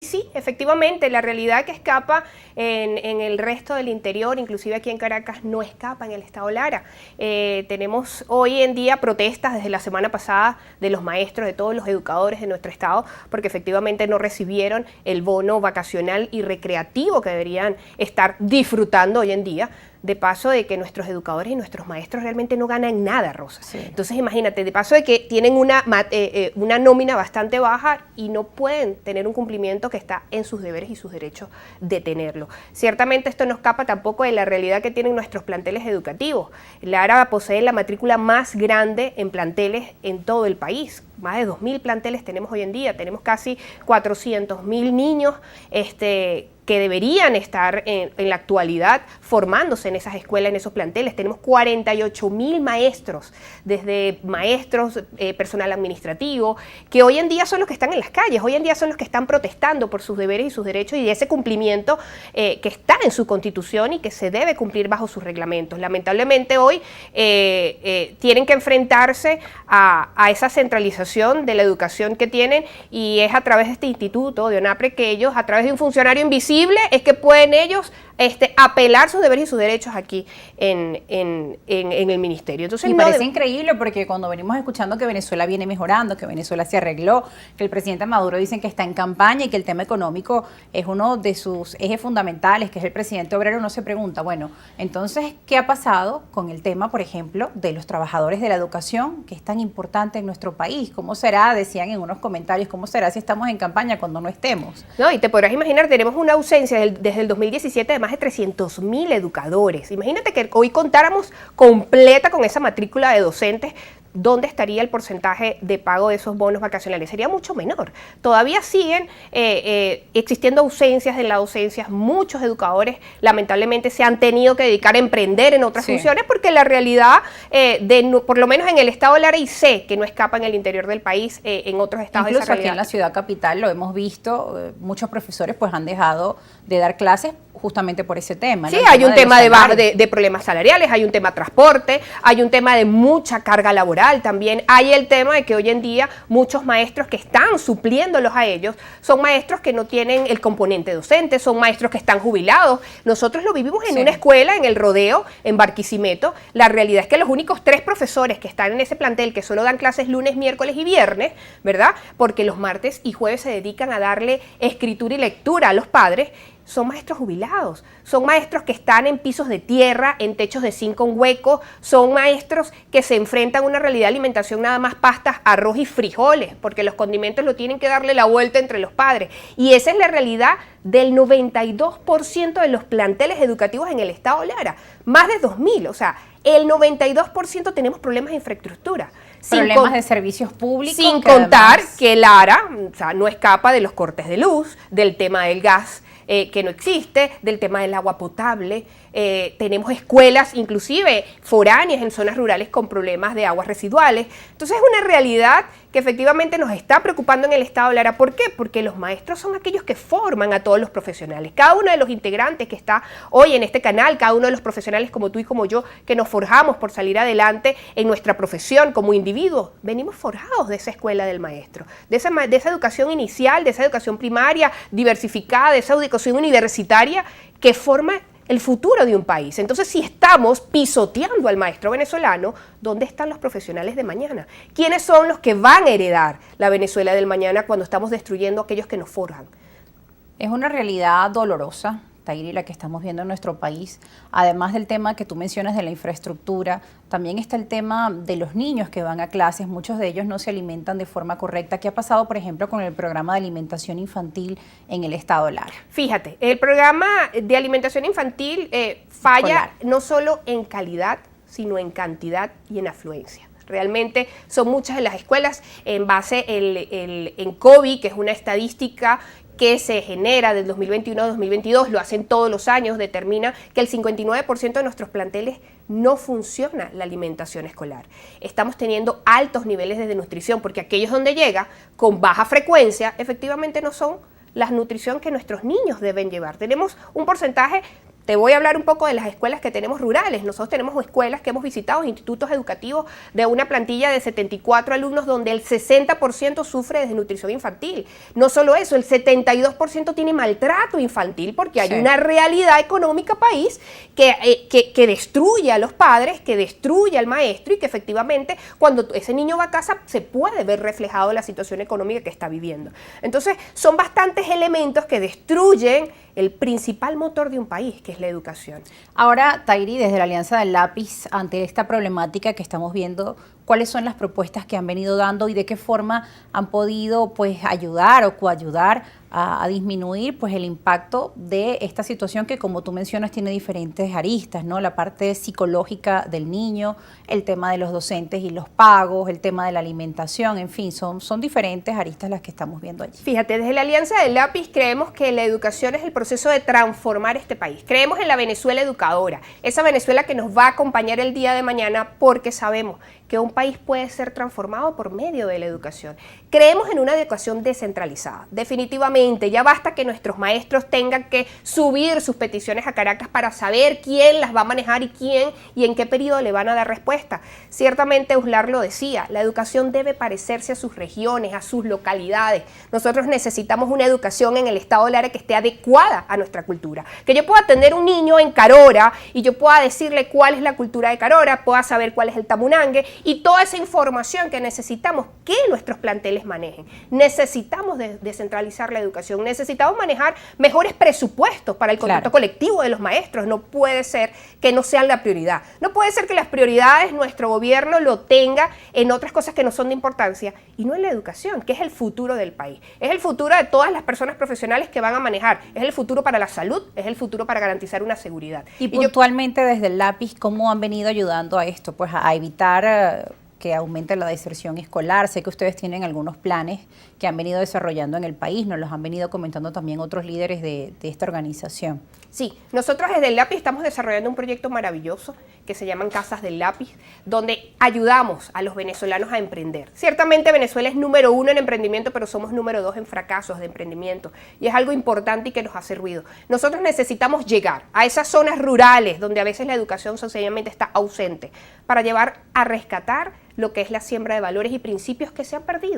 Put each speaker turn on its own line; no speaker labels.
sí, efectivamente, la realidad que escapa en el resto del interior, inclusive aquí en Caracas, no escapa en el estado Lara. Tenemos hoy en día protestas desde la semana pasada de los maestros, de todos los educadores de nuestro estado, porque efectivamente no recibieron el bono vacacional y recreativo que deberían estar disfrutando hoy en día. De paso de que nuestros educadores y nuestros maestros realmente no ganan nada, Rosa. Sí. Entonces imagínate, de paso de que tienen una nómina bastante baja y no pueden tener un cumplimiento que está en sus deberes y sus derechos de tenerlo. Ciertamente esto no escapa tampoco de la realidad que tienen nuestros planteles educativos. Lara posee la matrícula más grande en planteles en todo el país. Más de 2.000 planteles tenemos hoy en día, tenemos casi 400.000 niños que deberían estar en la actualidad formándose en esas escuelas, en esos planteles. Tenemos 48.000 maestros, desde maestros, personal administrativo, que hoy en día son los que están en las calles, hoy en día son los que están protestando por sus deberes y sus derechos y de ese cumplimiento que está en su Constitución y que se debe cumplir bajo sus reglamentos. Lamentablemente hoy tienen que enfrentarse a esa centralización de la educación que tienen y es a través de este instituto de ONAPRE que ellos, a través de un funcionario invisible, es que pueden ellos apelar sus deberes y sus derechos aquí en el ministerio. Entonces,
me parece increíble porque cuando venimos escuchando que Venezuela viene mejorando, que Venezuela se arregló, que el presidente Maduro dicen que está en campaña y que el tema económico es uno de sus ejes fundamentales, que es el presidente obrero, uno se pregunta, bueno, entonces, ¿qué ha pasado con el tema, por ejemplo, de los trabajadores de la educación, que es tan importante en nuestro país? ¿Cómo será, decían en unos comentarios, cómo será si estamos en campaña cuando no estemos?
No, y te podrás imaginar, tenemos una ausencia desde el 2017 de más de 300.000 educadores. Imagínate que hoy contáramos completa con esa matrícula de docentes, ¿dónde estaría el porcentaje de pago de esos bonos vacacionales? Sería mucho menor. Todavía siguen existiendo ausencias en las docencias. Muchos educadores lamentablemente se han tenido que dedicar a emprender en otras funciones porque la realidad, por lo menos en el estado de Lara, y sé que no escapa en el interior del país, en otros estados.
Incluso aquí en la ciudad capital lo hemos visto, muchos profesores pues han dejado de dar clases justamente por ese tema.
Sí, ¿no? Hay un tema de problemas salariales, hay un tema de transporte, hay un tema de mucha carga laboral también, hay el tema de que hoy en día muchos maestros que están supliéndolos a ellos son maestros que no tienen el componente docente, son maestros que están jubilados. Nosotros lo vivimos en una escuela, en el Rodeo, en Barquisimeto. La realidad es que los únicos 3 profesores que están en ese plantel, que solo dan clases lunes, miércoles y viernes, ¿verdad? Porque los martes y jueves se dedican a darle escritura y lectura a los padres, son maestros jubilados, son maestros que están en pisos de tierra, en techos de zinc con huecos, son maestros que se enfrentan a una realidad de alimentación nada más pastas, arroz y frijoles, porque los condimentos lo tienen que darle la vuelta entre los padres. Y esa es la realidad del 92% de los planteles educativos en el estado Lara, más de 2.000, o sea, el 92% tenemos problemas de infraestructura.
Problemas de servicios públicos.
Sin contar que Lara, o sea, no escapa de los cortes de luz, del tema del gas, que no existe, del tema del agua potable. Tenemos escuelas inclusive foráneas en zonas rurales con problemas de aguas residuales. Entonces es una realidad que efectivamente nos está preocupando en el estado Lara. ¿Por qué? Porque los maestros son aquellos que forman a todos los profesionales. Cada uno de los integrantes que está hoy en este canal, cada uno de los profesionales como tú y como yo, que nos forjamos por salir adelante en nuestra profesión como individuos, venimos forjados de esa escuela del maestro, de esa educación inicial, de esa educación primaria, diversificada, de esa educación universitaria que forma el futuro de un país. Entonces, si estamos pisoteando al maestro venezolano, ¿dónde están los profesionales de mañana? ¿Quiénes son los que van a heredar la Venezuela del mañana cuando estamos destruyendo a aquellos que nos forjan?
Es una realidad dolorosa, Tairi, la que estamos viendo en nuestro país. Además del tema que tú mencionas de la infraestructura, también está el tema de los niños que van a clases. Muchos de ellos no se alimentan de forma correcta. ¿Qué ha pasado, por ejemplo, con el programa de alimentación infantil en el estado Lara?
Fíjate, el programa de alimentación infantil falla no solo en calidad, sino en cantidad y en afluencia. Realmente son muchas de las escuelas en base en COVID, que es una estadística que se genera del 2021 a 2022, lo hacen todos los años, determina que el 59% de nuestros planteles no funciona la alimentación escolar. Estamos teniendo altos niveles de desnutrición, porque aquellos donde llega con baja frecuencia, efectivamente no son la nutrición que nuestros niños deben llevar. Tenemos un porcentaje Te voy a hablar un poco de las escuelas que tenemos rurales. Nosotros tenemos escuelas que hemos visitado, institutos educativos de una plantilla de 74 alumnos donde el 60% sufre de desnutrición infantil. No solo eso, el 72% tiene maltrato infantil porque hay una realidad económica país que destruye a los padres, que destruye al maestro y que efectivamente cuando ese niño va a casa se puede ver reflejado la situación económica que está viviendo. Entonces son bastantes elementos que destruyen el principal motor de un país, que es la educación.
Ahora, Tairi, desde la Alianza del Lápiz, ante esta problemática que estamos viendo, ¿cuáles son las propuestas que han venido dando y de qué forma han podido pues ayudar o coayudar a disminuir pues el impacto de esta situación que, como tú mencionas, tiene diferentes aristas, ¿no? La parte psicológica del niño, el tema de los docentes y los pagos, el tema de la alimentación, en fin, son diferentes aristas las que estamos viendo allí.
Fíjate, desde la Alianza del Lápiz creemos que la educación es el proceso de transformar este país. Creemos en la Venezuela educadora, esa Venezuela que nos va a acompañar el día de mañana porque sabemos que un país puede ser transformado por medio de la educación. Creemos en una educación descentralizada, definitivamente. Ya basta que nuestros maestros tengan que subir sus peticiones a Caracas para saber quién las va a manejar y quién y en qué periodo le van a dar respuesta. Ciertamente Uslar lo decía, la educación debe parecerse a sus regiones, a sus localidades. Nosotros necesitamos una educación en el estado Lara que esté adecuada a nuestra cultura. Que yo pueda tener un niño en Carora y yo pueda decirle cuál es la cultura de Carora, pueda saber cuál es el tamunangue y toda esa información que necesitamos que nuestros planteles manejen. Necesitamos descentralizar la educación, necesitamos manejar mejores presupuestos para el contrato colectivo de los maestros. No puede ser que no sean la prioridad. No puede ser que las prioridades nuestro gobierno lo tenga en otras cosas que no son de importancia y no en la educación, que es el futuro del país. Es el futuro de todas las personas profesionales que van a manejar. Es el futuro para la salud, es el futuro para garantizar una seguridad.
Y puntualmente desde el Lápiz, ¿cómo han venido ayudando a esto? Pues a evitar que aumente la deserción escolar. Sé que ustedes tienen algunos planes que han venido desarrollando en el país, nos los han venido comentando también otros líderes de esta organización.
Sí, nosotros desde el Lápiz estamos desarrollando un proyecto maravilloso que se llaman Casas del Lápiz, donde ayudamos a los venezolanos a emprender. Ciertamente Venezuela es número 1 en emprendimiento, pero somos número 2 en fracasos de emprendimiento y es algo importante y que nos hace ruido. Nosotros necesitamos llegar a esas zonas rurales donde a veces la educación sencillamente está ausente para llevar a rescatar lo que es la siembra de valores y principios que se han perdido.